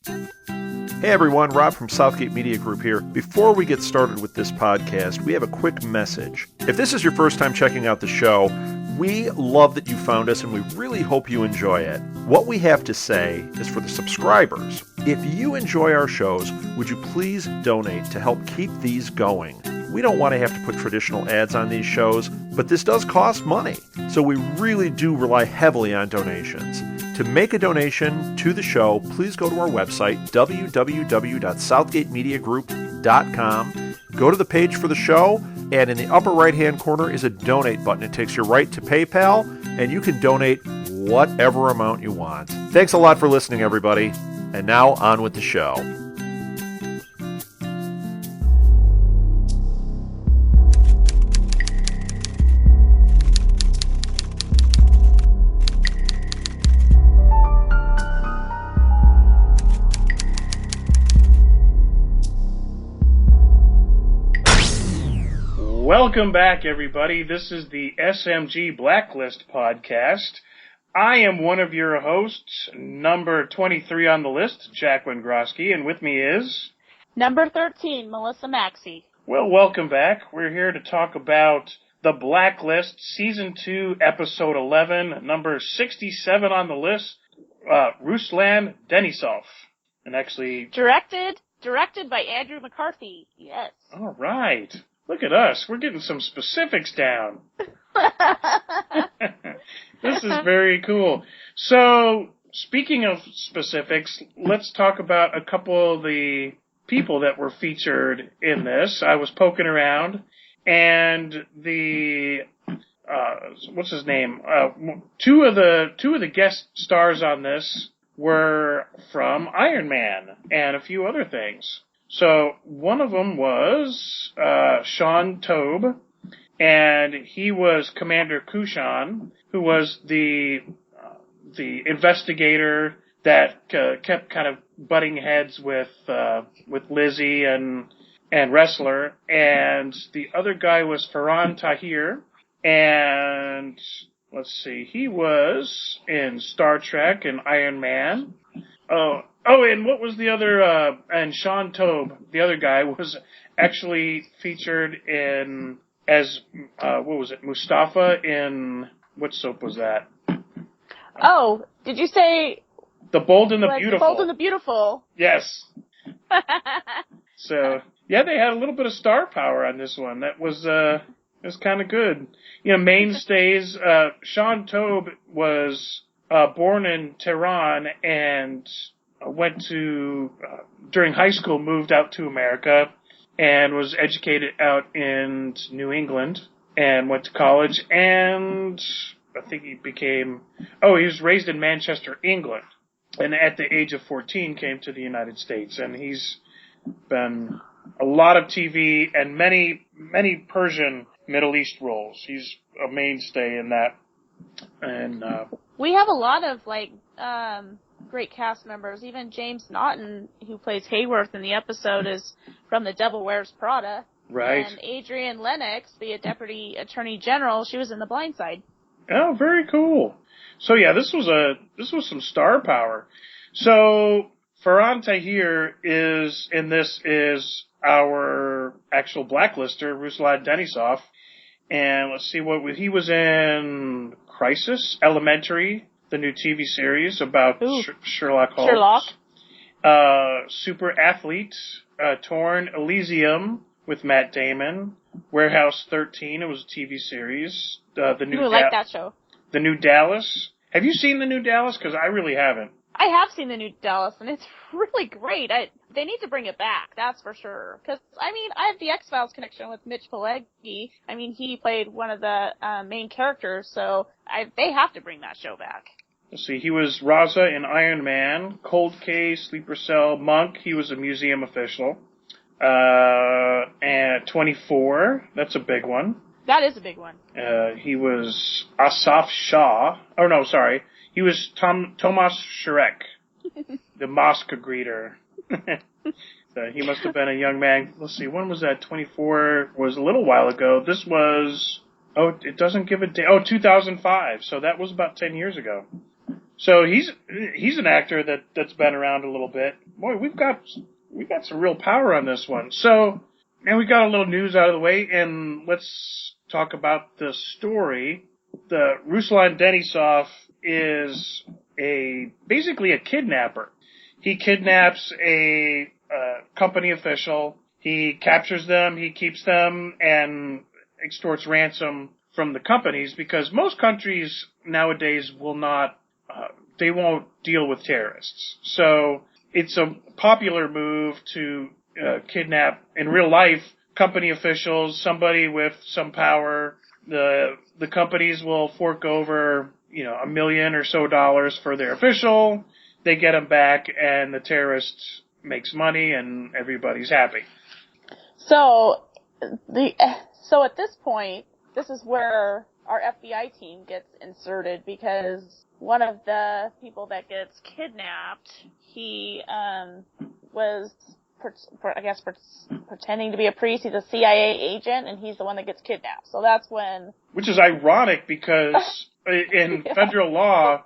Hey everyone, Rob from Southgate Media Group here. Before we get started with this podcast, we have a quick message. If this is your first time checking out the show, we love that you found us and we really hope you enjoy it. What we have to say is for the subscribers. If you enjoy our shows, would you please donate to help keep these going? We don't want to have to put traditional ads on these shows, but this does cost money. So we really do rely heavily on donations. To make a donation to the show, please go to our website, www.southgatemediagroup.com. Go to the page for the show, and in the upper right-hand corner is a donate button. It takes you right to PayPal, and you can donate whatever amount you want. Thanks a lot for listening, everybody. And now on with the show. Welcome back, everybody. This is the SMG Blacklist podcast. I am one of your hosts, number 23 on the list, Jacqueline Grosky, and with me is... Number 13, Melissa Maxey. Well, welcome back. We're here to talk about The Blacklist, Season 2, Episode 11, number 67 on the list, Ruslan Denisov. And actually... Directed by Andrew McCarthy, yes. All right. Look at us. We're getting some specifics down. This is very cool. So, speaking of specifics, let's talk about a couple of the people that were featured in this. I was poking around, and the what's his name? Two of the guest stars on this were from Iron Man and a few other things. So one of them was Sean Tobe, and he was Commander Kushan, who was the investigator that kept kind of butting heads with Lizzie and Wrestler. And the other guy was Farhan Tahir, and let's see, he was in Star Trek and Iron Man. Oh, and what was the other, and Sean Tobe, the other guy, was actually featured in, as, what was it, Mustafa in, what soap was that? Oh, did you say... The Bold and the Beautiful. The Bold and the Beautiful. Yes. So, yeah, they had a little bit of star power on this one. That was kind of good. You know, mainstays, Sean Tobe was, born in Tehran and... went to, during high school, moved out to America and was educated out in New England and went to college, and I think he was raised in Manchester, England, and at the age of 14 came to the United States, and he's been a lot of TV and many, many Persian Middle East roles. He's a mainstay in that. And we have a lot of, great cast members. Even James Naughton, who plays Hayworth in the episode, is from The Devil Wears Prada. Right. And Adrienne Lennox, the Deputy Attorney General, she was in The Blind Side. Oh, very cool. So yeah, this was some star power. So Farhan Tahir is our actual blacklister, Ruslan Denisov. And let's see he was in Crisis, Elementary, the new TV series about Sherlock Holmes. Super Athlete, Torn, Elysium with Matt Damon, Warehouse 13, it was a TV series. The new like that show. The New Dallas. Have you seen The New Dallas? Because I really haven't. I have seen The New Dallas, and it's really great. They need to bring it back, that's for sure. Because, I have the X-Files connection with Mitch Pileggi. He played one of the main characters, so they have to bring that show back. Let's see, he was Raza in Iron Man, Cold Case, Sleeper Cell, Monk, he was a museum official. And 24, that's a big one. That is a big one. He was Asaf Shah. Oh, no, sorry. He was Tomas Shrek, the mosque greeter. So he must have been a young man. Let's see, when was that? 24 was a little while ago. This was, it doesn't give a date. 2005. So that was about 10 years ago. So he's an actor that's been around a little bit. Boy, we've got some real power on this one. So, and we got a little news out of the way, and let's talk about the story. The Ruslan Denisov is basically a kidnapper. He kidnaps a company official. He captures them. He keeps them and extorts ransom from the companies, because most countries nowadays they won't deal with terrorists. So it's a popular move to kidnap, in real life, company officials, somebody with some power. The companies will fork over, $1 million or so for their official. They get him back, and the terrorist makes money, and everybody's happy. So at this point, this is where our FBI team gets inserted, because one of the people that gets kidnapped, he was, pretending to be a priest. He's a CIA agent, and he's the one that gets kidnapped. So that's when... Which is ironic, because in federal law,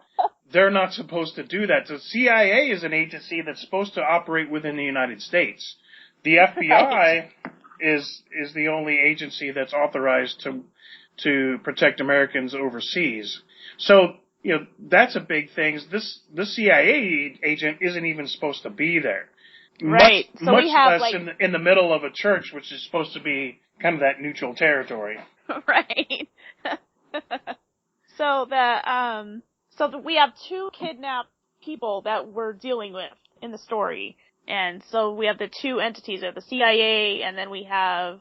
they're not supposed to do that. The CIA is an agency that's supposed to operate within the United States. The FBI right. is the only agency that's authorized to protect Americans overseas. So, that's a big thing. This CIA agent isn't even supposed to be there. Right. So much we have less in the middle of a church, which is supposed to be kind of that neutral territory. Right. So we have two kidnapped people that we're dealing with in the story. And so we have the two entities, the CIA, and then we have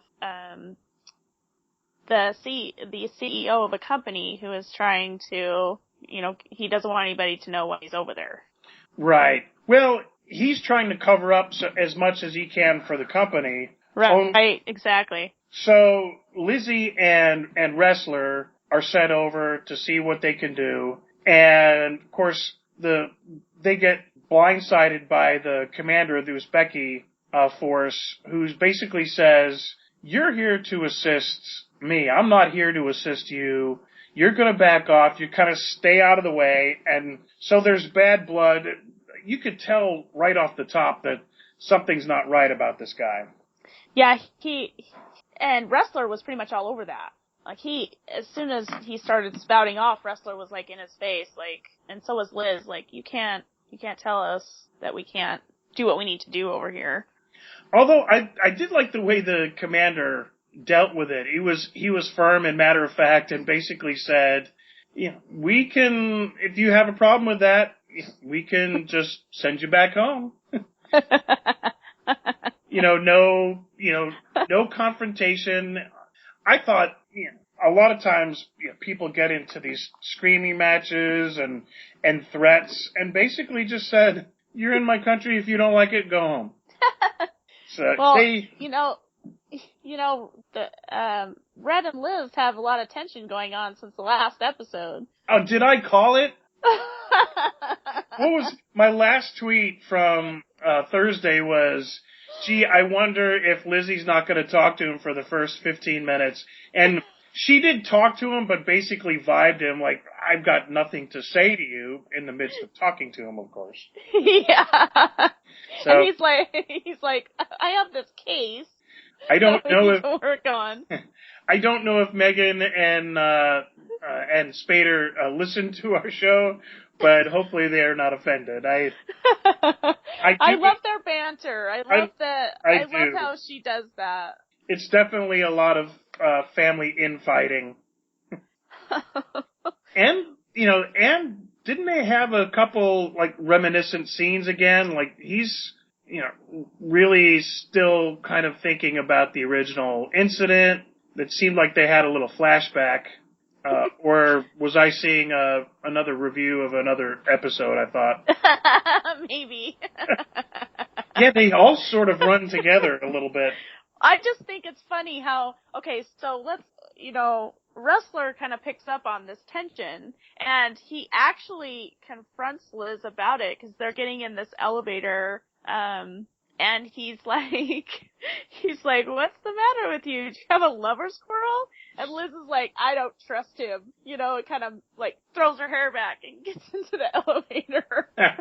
the CEO of a company who is trying to, he doesn't want anybody to know when he's over there. Right. Well, he's trying to cover up as much as he can for the company. Right, exactly. So Lizzie and Wrestler are sent over to see what they can do. And, of course, they get blindsided by the commander of the Uzbeki force, who basically says, "You're here to assist me. I'm not here to assist you. You're going to back off. You kind of stay out of the way." And so there's bad blood. You could tell right off the top that something's not right about this guy. Yeah, and Wrestler was pretty much all over that. Like, as soon as he started spouting off, Wrestler was like in his face, and so was Liz, you can't tell us that we can't do what we need to do over here. Although I did like the way the commander dealt with it. He was firm and matter of fact, and basically said, we can, if you have a problem with that, we can just send you back home. No confrontation. I thought, a lot of times people get into these screaming matches and threats, and basically just said, "You're in my country. If you don't like it, go home." So well, the Red and Liz have a lot of tension going on since the last episode. Oh, did I call it? What was my last tweet from Thursday was, "Gee, I wonder if Lizzie's not going to talk to him for the first 15 minutes." And she did talk to him, but basically vibed him like, "I've got nothing to say to you," in the midst of talking to him, of course. Yeah. So, and he's like, "I have this case. I don't know if to work on." I don't know if Megan and Spader listen to our show, but hopefully they are not offended. I love their banter. I love love how she does that. It's definitely a lot of family infighting. And didn't they have a couple reminiscent scenes again? He's really still kind of thinking about the original incident. It seemed like they had a little flashback. Or was I seeing another review of another episode, I thought? Maybe. Yeah, they all sort of run together a little bit. I just think it's funny how, so let's, Wrestler kind of picks up on this tension, and he actually confronts Liz about it, because they're getting in this elevator, and he's like, what's the matter with you? Do you have a lover squirrel? And Liz is like, I don't trust him. You know, it kind of like throws her hair back and gets into the elevator. and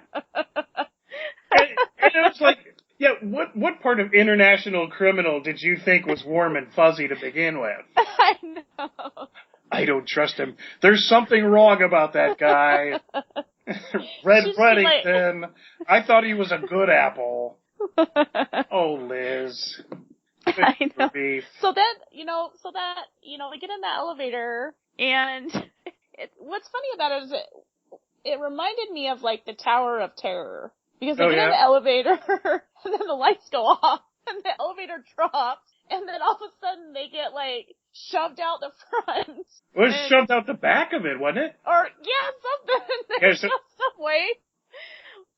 it was like, yeah, what part of International Criminal did you think was warm and fuzzy to begin with? I know. I don't trust him. There's something wrong about that guy. Red Reddington. I thought he was a good apple. Oh, Liz. I know. So then, we get in the elevator, and what's funny about it is it reminded me of, like, the Tower of Terror. Because they get in the elevator, and then the lights go off, and the elevator drops, and then all of a sudden they get, like, shoved out the front. It was shoved out the back of it, wasn't it? Or, something. There's some way.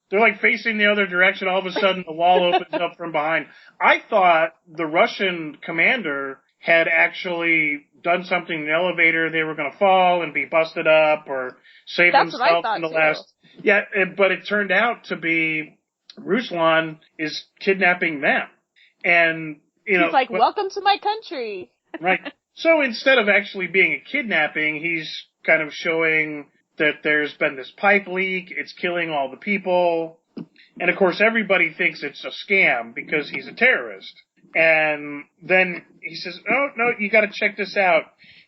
They're, like, facing the other direction. All of a sudden, the wall opens up from behind. I thought the Russian commander had actually done something in the elevator. They were going to fall and be busted up or save themselves in the last... Yeah, but it turned out to be Ruslan is kidnapping them. And, he's like, welcome to my country. Right. So instead of actually being a kidnapping, he's kind of showing that there's been this pipe leak, it's killing all the people. And of course everybody thinks it's a scam because he's a terrorist. And then he says, oh, no, you gotta check this out.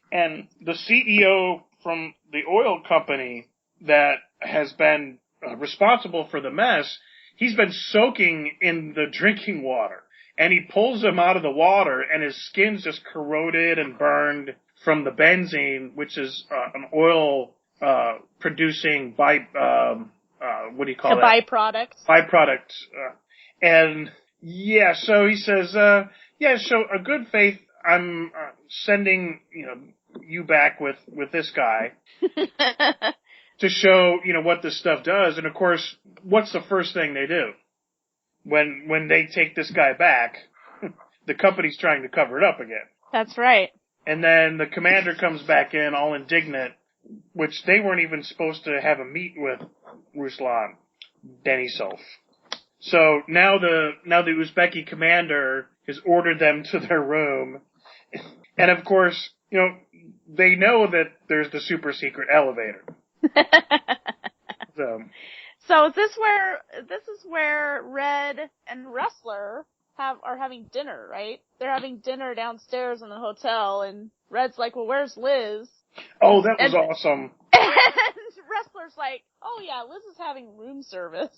And the CEO from the oil company that has been responsible for the mess, he's been soaking in the drinking water. And he pulls him out of the water, and his skin's just corroded and burned from the benzene, which is an oil producing what do you call that? A byproduct. Byproduct. So he says, so a good faith, I'm sending you back with this guy. To show, what this stuff does. And of course, what's the first thing they do? When they take this guy back, the company's trying to cover it up again. That's right. And then the commander comes back in all indignant, which they weren't even supposed to have a meet with Ruslan Denisov. So now the Uzbeki commander has ordered them to their room. And of course, they know that there's the super secret elevator. So is this where Red and Wrestler are having dinner, right? They're having dinner downstairs in the hotel, and Red's like, well, where's Liz? Oh, that was awesome. And Wrestler's like, oh yeah, Liz is having room service.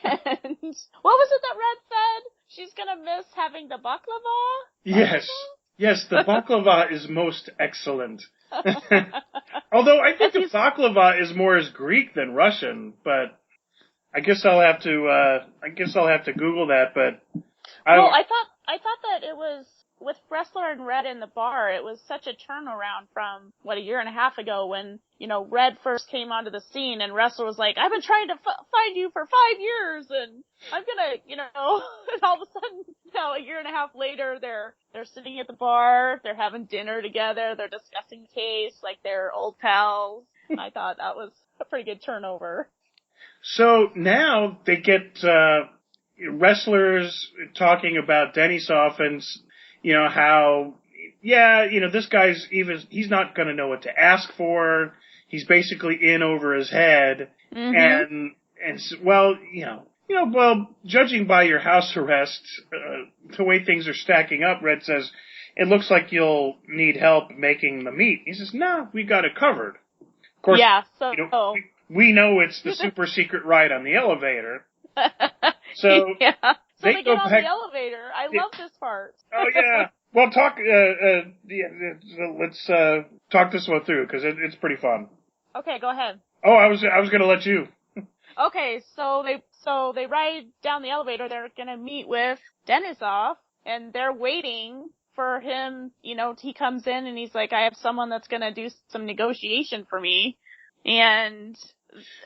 And what was it that Red said? She's gonna miss having the baklava? Yes, the baklava is most excellent. Although I think the baklava is more as Greek than Russian, but I guess I'll have to Google that. But I thought that it was with Wrestler and Red in the bar. It was such a turnaround from a year and a half ago when Red first came onto the scene, and Wrestler was like, I've been trying to find you for 5 years, and I'm gonna, and all of a sudden, now a year and a half later, they're sitting at the bar, they're having dinner together, they're discussing the case like they're old pals. I thought that was a pretty good turnover. So now they get wrestlers talking about Denisov and how this guy's he's not going to know what to ask for. He's basically in over his head, and judging by your house arrest, the way things are stacking up, Red says, it looks like you'll need help making the meat. He says, no, we got it covered. Of course, we know it's the super secret ride on the elevator. So they get on the elevator. I love this part. Oh yeah. Well, let's talk this one through because it's pretty fun. Okay, go ahead. Oh, I was going to let you. Okay, so they ride down the elevator. They're going to meet with Denisov, and they're waiting for him. He comes in and he's like, I have someone that's going to do some negotiation for me. And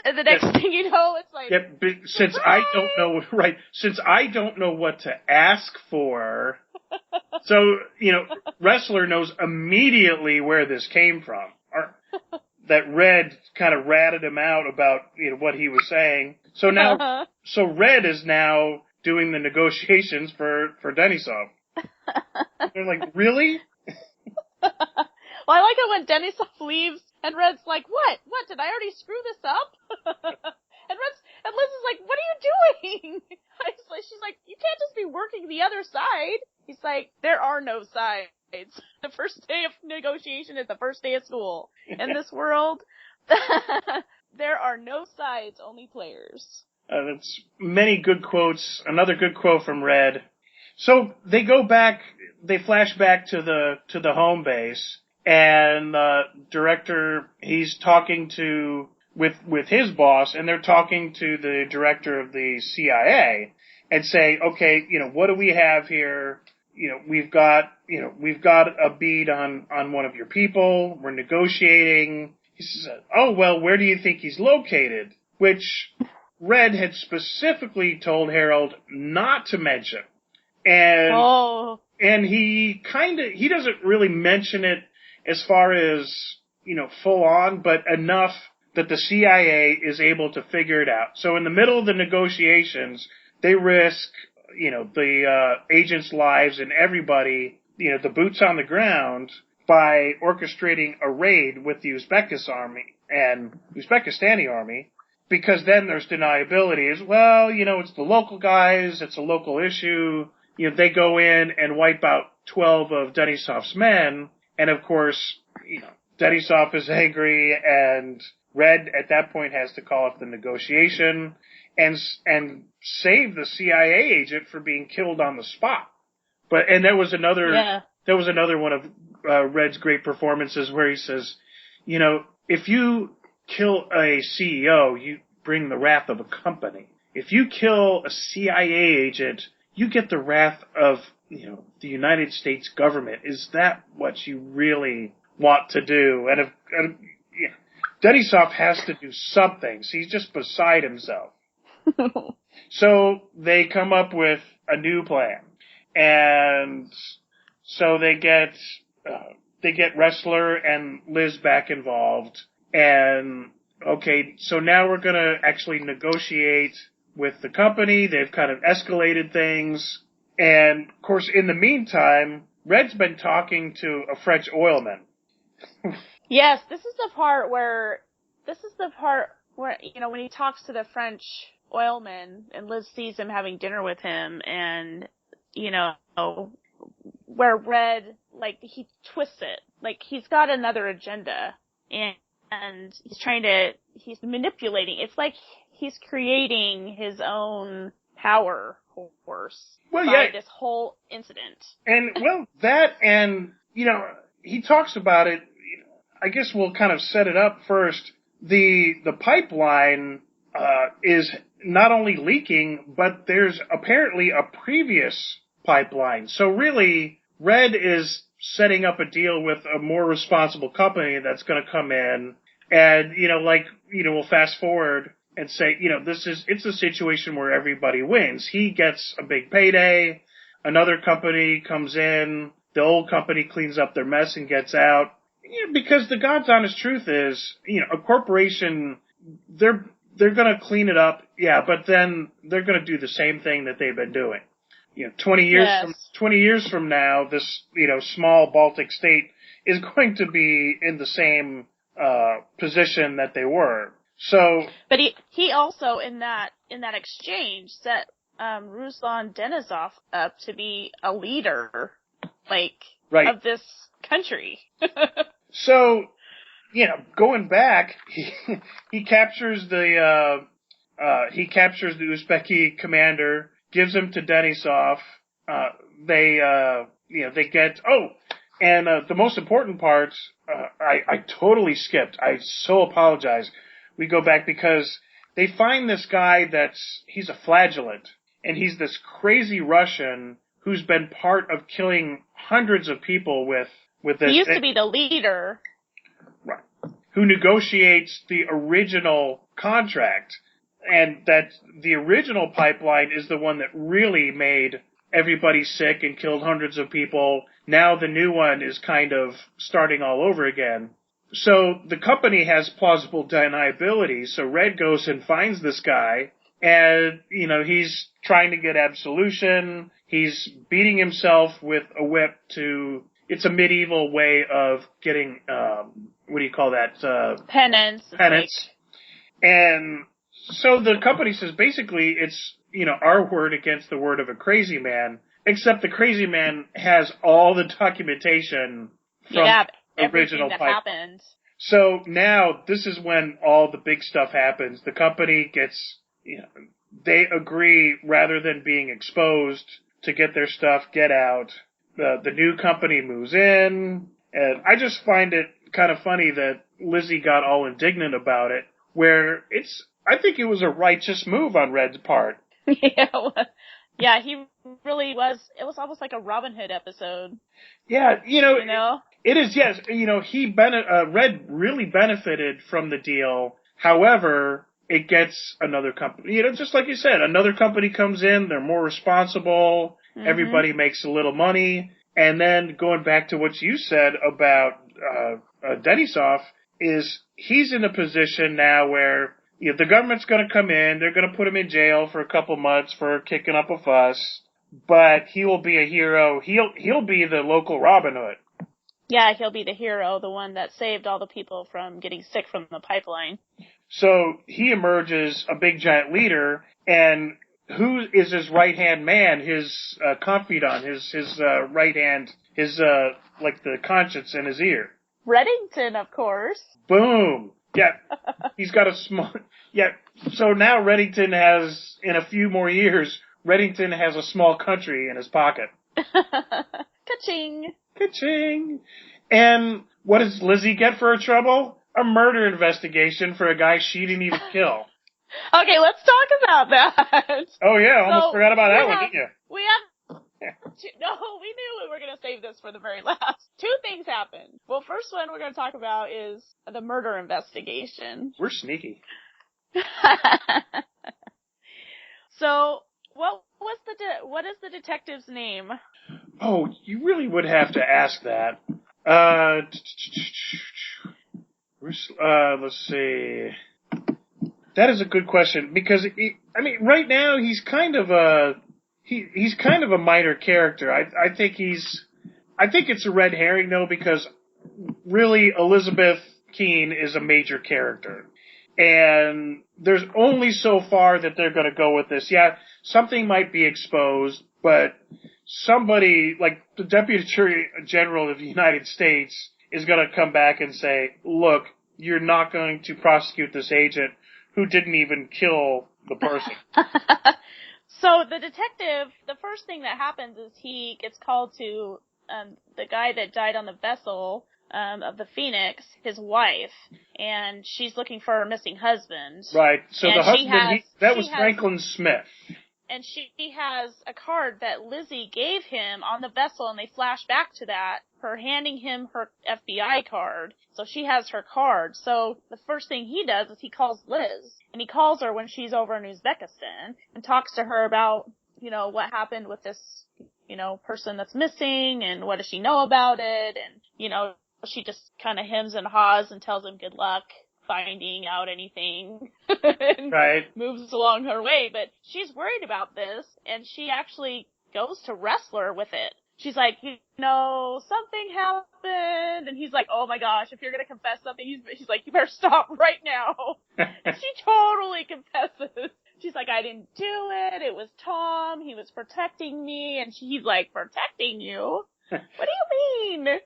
the next thing you know, it's like... Yeah, but since I don't know what to ask for, so, Wrestler knows immediately where this came from. That Red kind of ratted him out about, what he was saying. So now, so Red is now doing the negotiations for Denisov. They're like, really? Well, I like it when Denisov leaves and Red's like, what? What? Did I already screw this up? and Liz is like, what are you doing? She's like, you can't just be working the other side. He's like, there are no sides. The first day of negotiation is the first day of school. In this world, there are no sides, only players. That's many good quotes. Another good quote from Red. So they go back, they flash back to the home base, and director, he's talking with his boss, and they're talking to the director of the CIA and say, okay, what do we have here? We've got a bead on one of your people. We're negotiating. He says, oh, well, where do you think he's located? Which Red had specifically told Harold not to mention. And he doesn't really mention it as far as, full on, but enough that the CIA is able to figure it out. So in the middle of the negotiations, they risk, the agents' lives and everybody, the boots on the ground by orchestrating a raid with the Uzbekistani army, because then there's deniability as well. It's the local guys, it's a local issue. They go in and wipe out 12 of Denisov's men, and of course, Denisov is angry, and Red at that point has to call up the negotiation and save the CIA agent for being killed on the spot. And there was another one of Red's great performances where he says, if you kill a CEO, you bring the wrath of a company. If you kill a CIA agent, you get the wrath of, the United States government. Is that what you really want to do? And Denisov has to do something. So he's just beside himself. So they come up with a new plan. And so they get Wrestler and Liz back involved. And, okay, so now we're going to actually negotiate with the company. They've kind of escalated things. And, of course, in the meantime, Red's been talking to a French oilman. Yes, this is the part where, when he talks to the French oilman and Liz sees him having dinner with him and, where Red, he twists it. He's got another agenda and he's manipulating. It's like he's creating his own power horse by this whole incident. And, he talks about it. I guess we'll kind of set it up first. The pipeline is not only leaking, but there's apparently a previous pipeline. So really, Red is setting up a deal with a more responsible company that's going to come in and, we'll fast forward and say, it's a situation where everybody wins. He gets a big payday. Another company comes in. The old company cleans up their mess and gets out. Because the God's honest truth is, a corporation, they're going to clean it up. Yeah. But then they're going to do the same thing that they've been doing. 20 years from now, this, small Baltic state is going to be in the same, position that they were. So. But he also in that exchange set, Ruslan Denisov up to be a leader, of this country. So, going back, he captures the Uzbeki commander, gives him to Denisov. They get, and the most important part, I totally skipped. I so apologize. We go back because they find this guy he's a flagellant, and he's this crazy Russian who's been part of killing hundreds of people with this. He used to be the leader. Right. Who negotiates the original contract, and that the original pipeline is the one that really made everybody sick and killed hundreds of people. Now the new one is kind of starting all over again. So the company has plausible deniability, so Red goes and finds this guy, And, he's trying to get absolution. He's beating himself with a whip it's a medieval way of getting, what do you call that? Penance. Penance. And so the company says basically it's, our word against the word of a crazy man, except the crazy man has all the documentation from the original that pipe. happened. So now this is when all the big stuff happens. The company gets, they agree rather than being exposed to get their stuff, get out. The new company moves in. And I just find it kind of funny that Lizzie got all indignant about it, where I think it was a righteous move on Red's part. Yeah, he really was. It was almost like a Robin Hood episode. Yeah, it is, yes. Red really benefited from the deal. However, it gets another company, just like you said, another company comes in, they're more responsible, everybody makes a little money, and then going back to what you said about Denisov, is he's in a position now where the government's going to come in, they're going to put him in jail for a couple months for kicking up a fuss, but he will be a hero. He'll be the local Robin Hood. Yeah, he'll be the hero, the one that saved all the people from getting sick from the pipeline. So he emerges a big giant leader, and who is his right-hand man, his confidant, his right hand, his like the conscience in his ear? Reddington, of course. Boom. Yeah, he's got a small... Yeah, so now Reddington has, in a few more years, Reddington has a small country in his pocket. Ka-ching. Ka-ching. And what does Lizzie get for her trouble? A murder investigation for a guy she didn't even kill. Okay, let's talk about that. Oh yeah, almost forgot about that one, didn't you? We have... No, we knew we were going to save this for the very last. Two things happened. Well, first one we're going to talk about is the murder investigation. We're sneaky. So, what is the detective's name? Oh, you really would have to ask that. Let's see. That is a good question, because right now he's kind of a minor character. I think it's a red herring though, because really Elizabeth Keene is a major character. And there's only so far that they're going to go with this. Yeah, something might be exposed, but somebody like the Deputy Attorney General of the United States is going to come back and say, look, you're not going to prosecute this agent who didn't even kill the person. So the detective, the first thing that happens is he gets called to the guy that died on the vessel of the Phoenix, his wife, and she's looking for her missing husband. Right. So and the husband, that was Franklin Smith. And she has a card that Lizzie gave him on the vessel, and they flash back to that, her handing him her FBI card. So she has her card. So the first thing he does is he calls Liz. And he calls her when she's over in Uzbekistan and talks to her about, what happened with this, person that's missing and what does she know about it. And, she just kind of hems and haws and tells him good luck finding out anything. And right. Moves along her way. But she's worried about this, and she actually goes to Wrestler with it. She's like, something happened. And he's like, oh my gosh, if you're going to confess something, she's like, you better stop right now. And she totally confesses. She's like, I didn't do it. It was Tom. He was protecting me. And he's like, protecting you? What do you mean?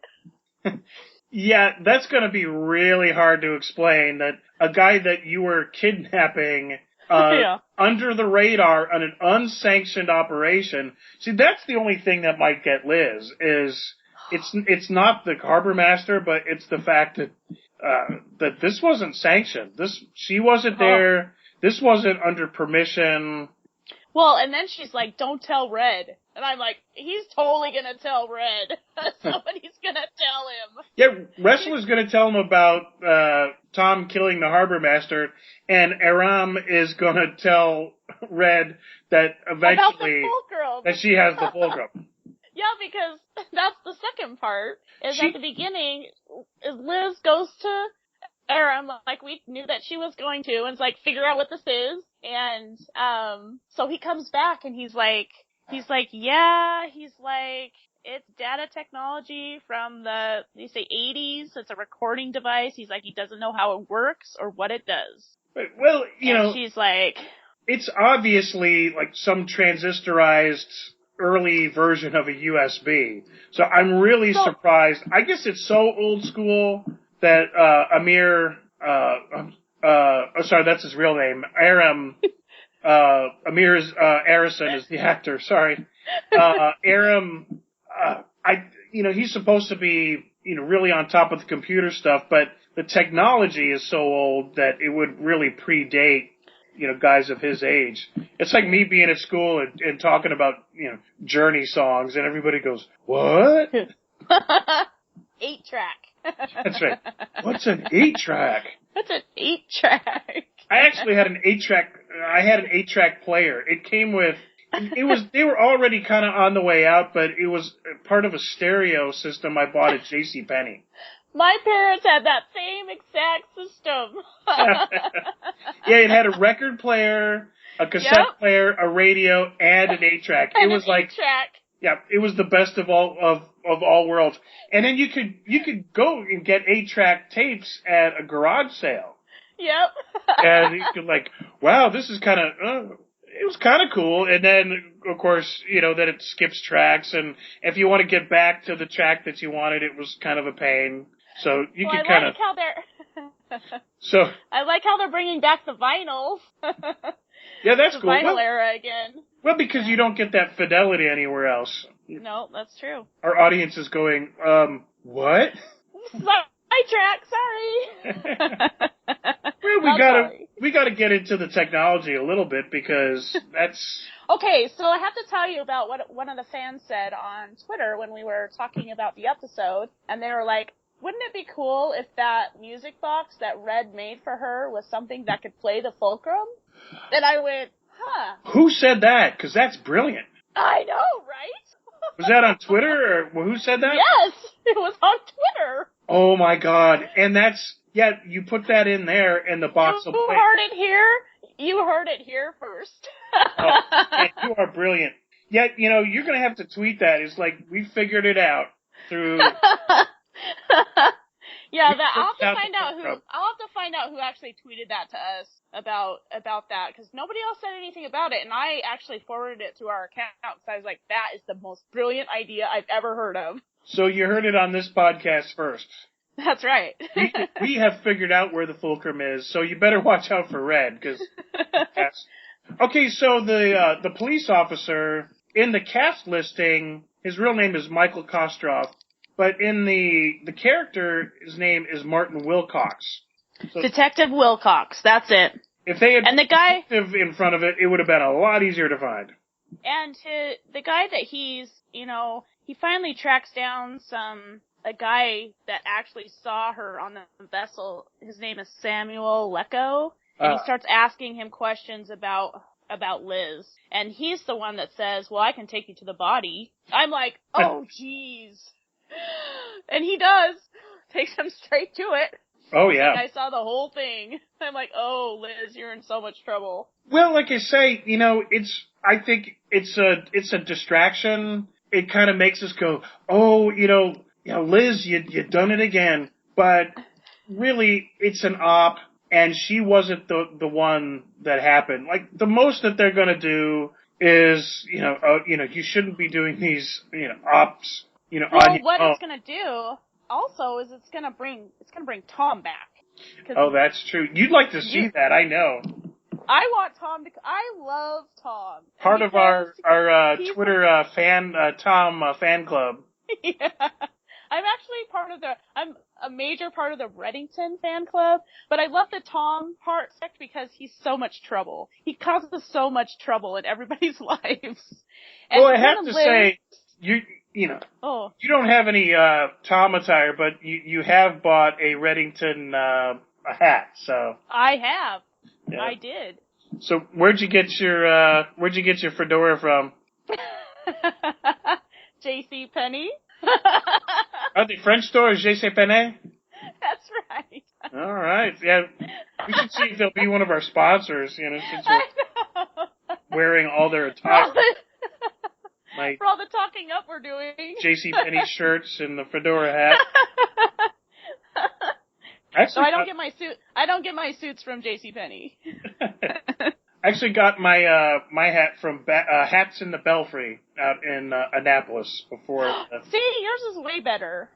Yeah, that's going to be really hard to explain, that a guy that you were kidnapping under the radar on an unsanctioned operation. See, that's the only thing that might get Liz, is it's not the harbor master, but it's the fact that that this wasn't sanctioned. She wasn't there. This wasn't under permission. Well, and then she's like, don't tell Red. And I'm like, he's totally gonna tell Red. Somebody's gonna tell him. Yeah, Wrestler's gonna tell him about Tom killing the harbor master, and Aram is gonna tell Red that eventually that she has the fulcrum. Yeah, because that's the second part, is at the beginning, Liz goes to Aram, like, we knew that she was going to, and it's like, figure out what this is. And, so he comes back and he's like, it's data technology from the, you say 80s. It's a recording device. He's like, he doesn't know how it works or what it does. Well, she's like, it's obviously like some transistorized early version of a USB. So I'm really surprised. I guess it's so old school that sorry, that's his real name. Aram Arison is the actor. Sorry. Aram he's supposed to be, really on top of the computer stuff, but the technology is so old that it would really predate, guys of his age. It's like me being at school and talking about, Journey songs, and everybody goes, what? 8-track. That's right. What's an 8-track? What's an 8-track? I actually had an 8-track player. It came with, they were already kind of on the way out, but it was part of a stereo system I bought at JCPenney. My parents had that same exact system. Yeah, it had a record player, a cassette player, a radio, and an 8-track. It was like 8-track. Yeah, it was the best of all worlds. And then you could go and get 8-track tapes at a garage sale. Yep. And you could wow, this is kind of it was kind of cool. And then of course, then it skips tracks, and if you want to get back to the track that you wanted, it was kind of a pain. So you could kind of. I like how they're bringing back the vinyls. Yeah, that's cool. Vinyl era again. Well, because you don't get that fidelity anywhere else. No, that's true. Our audience is going, what? Track, sorry. Well, we gotta get into the technology a little bit, because that's... Okay, so I have to tell you about what one of the fans said on Twitter when we were talking about the episode, and they were like, wouldn't it be cool if that music box that Red made for her was something that could play the Fulcrum? And I went, huh. Who said that? Because that's brilliant. I know, right? Was that on Twitter, or who said that? Yes, it was on Twitter. Oh my God. And that's, you put that in there and the box will play. You heard it here? You heard it here first. Oh, you are brilliant. Yet, you're going to have to tweet that. It's like, we figured it out through... Yeah, I'll have to find out who actually tweeted that to us about that, because nobody else said anything about it, and I actually forwarded it to our account, because I was like, that is the most brilliant idea I've ever heard of. So you heard it on this podcast first. That's right. we have figured out where the Fulcrum is, so you better watch out for Red, because... Okay, so the police officer, in the cast listing, his real name is Michael Kostroff. But in the character, his name is Martin Wilcox. So Detective Wilcox, that's it. If they had the guy in front of it, it would have been a lot easier to find. And the guy that he's, he finally tracks down a guy that actually saw her on the vessel. His name is Samuel Lecco, and he starts asking him questions about Liz. And he's the one that says, well, I can take you to the body. I'm like, oh, jeez. And he does. Takes him straight to it. Oh, yeah. I saw the whole thing. I'm like, oh, Liz, you're in so much trouble. Well, like I say, I think it's a distraction. It kind of makes us go, oh, Liz, you done it again. But really, it's an op, and she wasn't the one that happened. Like, the most that they're gonna do is, you shouldn't be doing these, ops. Well, what it's gonna do also is it's gonna bring Tom back. Oh, that's true. You'd like to see that, I know. I want Tom I love Tom. Part of our Twitter Tom fan club. Yeah. I'm actually I'm a major part of the Reddington fan club, but I love the Tom part because he's so much trouble. He causes so much trouble in everybody's lives. And well, I have to say, you don't have any Tom attire, but you have bought a Reddington a hat, so. I have. Yeah. I did. So where'd you get your fedora from? JCPenney. Are they French store or JCPenney? That's right. All right. Yeah, we should see if they'll be one of our sponsors, since I we're know. wearing all their For all attire. the, Like for all the talking up we're doing. JCPenney shirts and the fedora hat. So I don't get my suit. I don't get my suits from JCPenney. I actually got my my hat from Hats in the Belfry out in Annapolis before. See, yours is way better.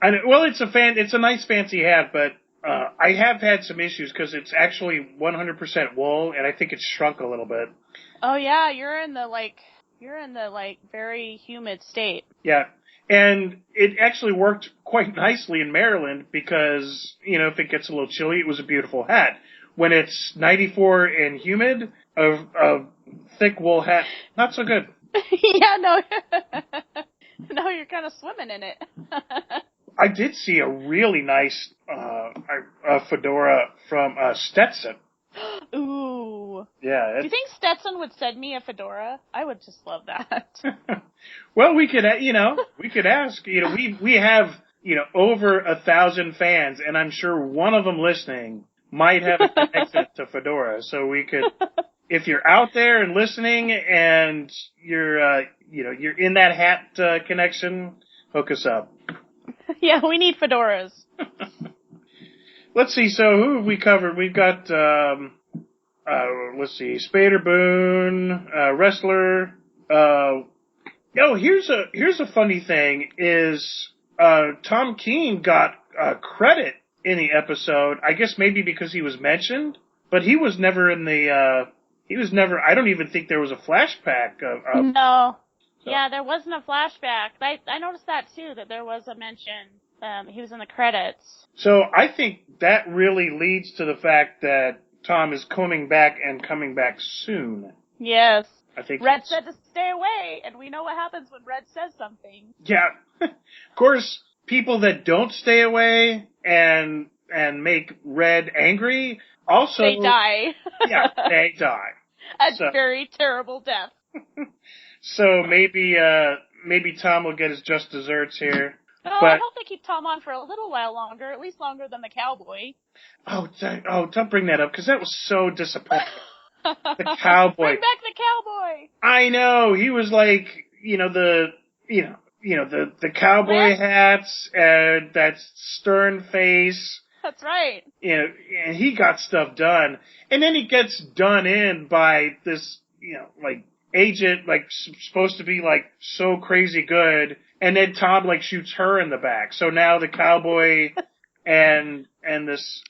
Well, it's a nice fancy hat, but I have had some issues because it's actually 100% wool, and I think it's shrunk a little bit. Oh yeah, you're in the very humid state. Yeah. And it actually worked quite nicely in Maryland because, if it gets a little chilly, it was a beautiful hat. When it's 94 and humid, a thick wool hat, not so good. Yeah, no. No, you're kind of swimming in it. I did see a really nice fedora from Stetson. Ooh. Yeah. Do you think Stetson would send me a fedora? I would just love that. Well, we could ask. We have, over 1,000 fans, and I'm sure one of them listening might have a connection to fedora. So we could, if you're out there and listening, and you're in that hat connection, hook us up. Yeah, we need fedoras. Let's see. So who have we covered? We've got, let's see, Spader Boone, Wrestler. Here's a funny thing is, Tom Keene got credit in the episode. I guess maybe because he was mentioned, but he was never in the. I don't even think there was a flashback of. No. So. Yeah, there wasn't a flashback. I noticed that too. That there was a mention. He was in the credits. So I think that really leads to the fact that Tom is coming back soon. Yes. I think Red said to stay away, and we know what happens when Red says something. Yeah. Of course, people that don't stay away and make Red angry also They die. Yeah, they die. A very terrible death. So maybe Tom will get his just desserts here. Oh, but, I hope they keep Tom on for a little while longer, at least longer than the cowboy. Don't bring that up, because that was so disappointing. The cowboy. Bring back the cowboy. I know, he was like, the cowboy hats and that stern face. That's right. And he got stuff done, and then he gets done in by this, agent, supposed to be so crazy good, and then Tom shoots her in the back. So now the cowboy and this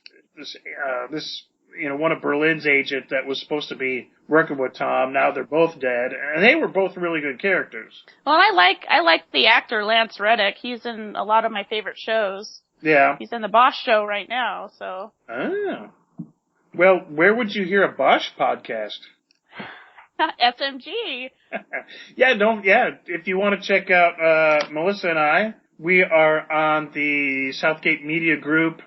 one of Berlin's agent that was supposed to be working with Tom, now they're both dead, and they were both really good characters. Well, I like the actor Lance Reddick. He's in a lot of my favorite shows. Yeah. He's in the Bosch show right now, so. Oh. Well, where would you hear a Bosch podcast? SMG. If you want to check out Melissa and I, we are on the Southgate Media Group.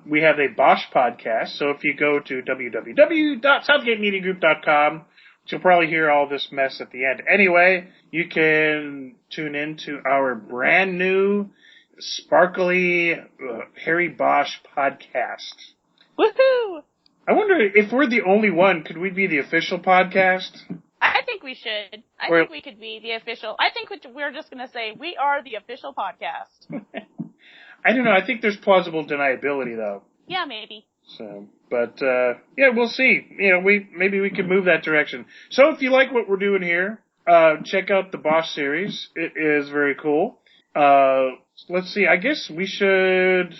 We have a Bosch podcast, so if you go to www.southgatemediagroup.com, you'll probably hear all this mess at the end. Anyway, you can tune in to our brand new, sparkly Harry Bosch podcast. Woohoo! I wonder if we're the only one, could we be the official podcast? I think we should. I think we could be the official. I think we're just going to say we are the official podcast. I don't know. I think there's plausible deniability, though. Yeah, maybe. So, but we'll see. Maybe we can move that direction. So, if you like what we're doing here, check out the Bosch series. It is very cool. Let's see. I guess we should.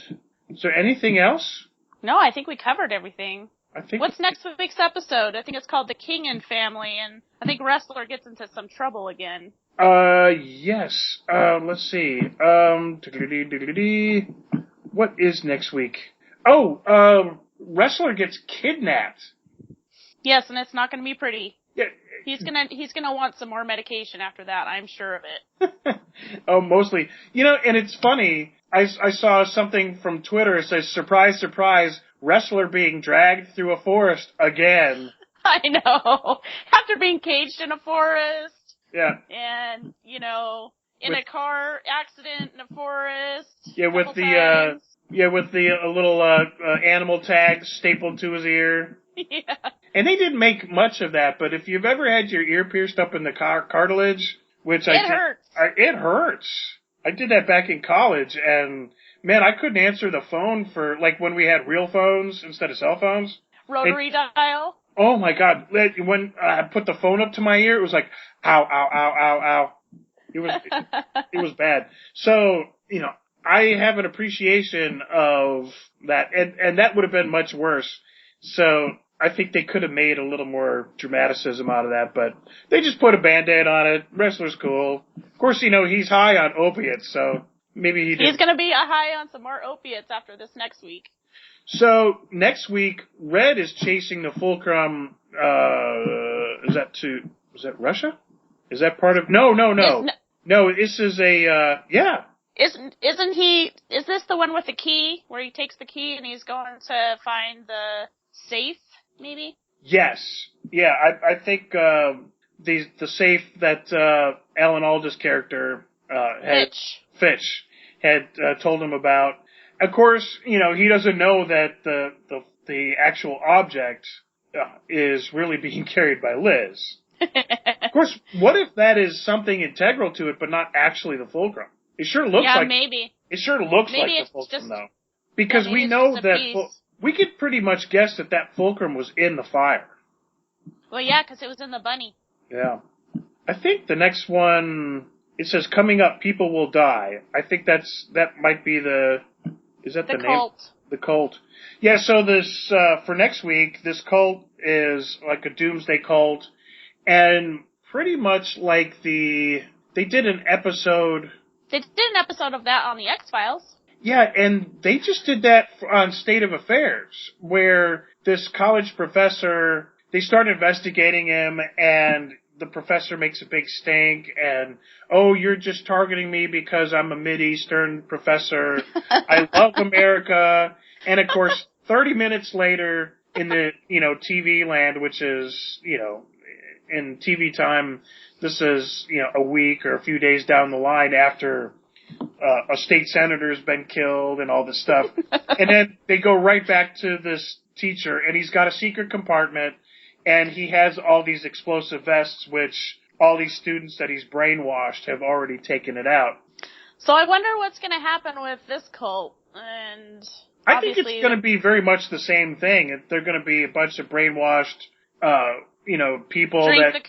Is there anything else? No, I think we covered everything. What's next week's episode? I think it's called The King and Family, and I think Wrestler gets into some trouble again. Yes. Let's see. What is next week? Oh, Wrestler gets kidnapped. Yes, and it's not going to be pretty. Yeah. He's gonna want some more medication after that, I'm sure of it. Oh, mostly. And it's funny, I saw something from Twitter, it says, surprise, surprise, Wrestler being dragged through a forest again. I know. After being caged in a forest. Yeah. And, in a car accident in a forest. Yeah, with the Yeah, with the a little animal tag stapled to his ear. Yeah. And they didn't make much of that, but if you've ever had your ear pierced up in the cartilage, which It hurts. It hurts. I did that back in college, and man, I couldn't answer the phone for, like, when we had real phones instead of cell phones. Rotary dial. Oh my God! When I put the phone up to my ear, it was like, ow, ow, ow, ow, ow. It was bad. So, I have an appreciation of that, and that would have been much worse. So I think they could have made a little more dramaticism out of that, but they just put a Band-Aid on it. Wrestler's cool. Of course, he's high on opiates, so maybe he did. He's gonna be high on some more opiates after this next week. So next week, Red is chasing the Fulcrum. Is that Russia? Is that part of? No. No, this is yeah. Isn't he? Is this the one with the key where he takes the key and he's going to find the safe? Maybe. Yes. Yeah. I think the safe that Alan Alda's character Fitch had told him about. Of course, he doesn't know that the actual object is really being carried by Liz. Of course, what if that is something integral to it, but not actually the Fulcrum? It sure looks like. Maybe. It sure looks maybe like the Fulcrum, though, because we know that we could pretty much guess that Fulcrum was in the fire. Well, yeah, because it was in the bunny. Yeah, I think the next one, it says coming up, people will die. I think that might be the. Is that the name? Cult. The cult. Yeah. So this for next week, this cult is like a doomsday cult. And pretty much like they did an episode. They did an episode of that on the X-Files. Yeah, and they just did that on State of Affairs, where this college professor, they start investigating him, and the professor makes a big stink, and, oh, you're just targeting me because I'm a Mideastern professor. I love America. And, of course, 30 minutes later in the, TV land, which is, in TV time, this is, a week or a few days down the line after a state senator's been killed and all this stuff. And then they go right back to this teacher, and he's got a secret compartment, and he has all these explosive vests, which all these students that he's brainwashed have already taken it out. So I wonder what's going to happen with this cult. And I think it's going to be very much the same thing. They're going to be a bunch of brainwashed people drink that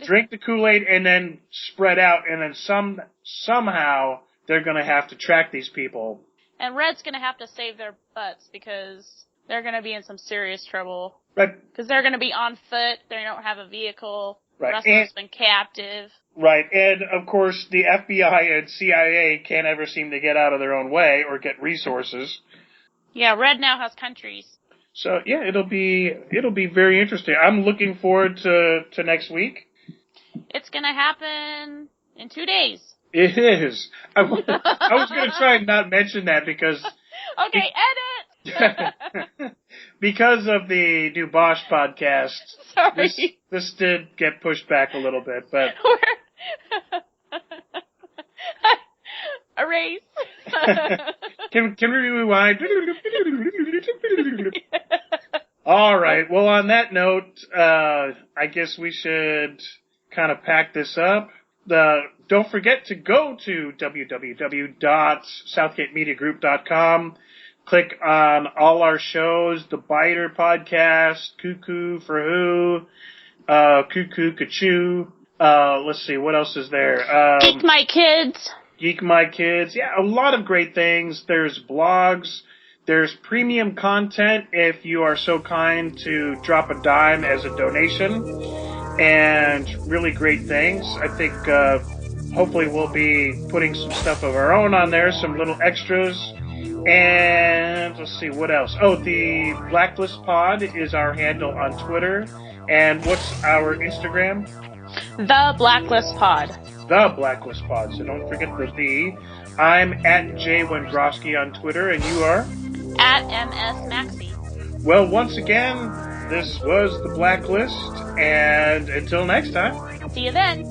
drink the Kool-Aid and then spread out, and then somehow they're going to have to track these people. And Red's going to have to save their butts because they're going to be in some serious trouble. Right. Because they're going to be on foot. They don't have a vehicle. Right. Russell's been captive. Right. And, of course, the FBI and CIA can't ever seem to get out of their own way or get resources. Yeah, Red now has countries. So yeah, it'll be very interesting. I'm looking forward to next week. It's gonna happen in 2 days. It is. I was going to try and not mention that because. Okay, edit. Because of the new Bosch podcast. Sorry. This did get pushed back a little bit, but. Erase. Can we rewind? All right. Well, on that note, I guess we should kind of pack this up. Don't forget to go to www.southgatemediagroup.com. Click on all our shows, the Biter podcast, Cuckoo for Who, Cuckoo Kachoo. Let's see, what else is there? Geek My Kids. Geek My Kids. Yeah, a lot of great things. There's blogs. There's premium content if you are so kind to drop a dime as a donation. And really great things. I think hopefully we'll be putting some stuff of our own on there, some little extras. And let's see, what else? Oh, the Blacklist Pod is our handle on Twitter. And what's our Instagram? The Blacklist Pod. The Blacklist Pod, so don't forget the "the." I'm at Jay Wendrowski on Twitter, and you are? At MS Maxi. Well, once again, this was the Blacklist, and until next time. See you then.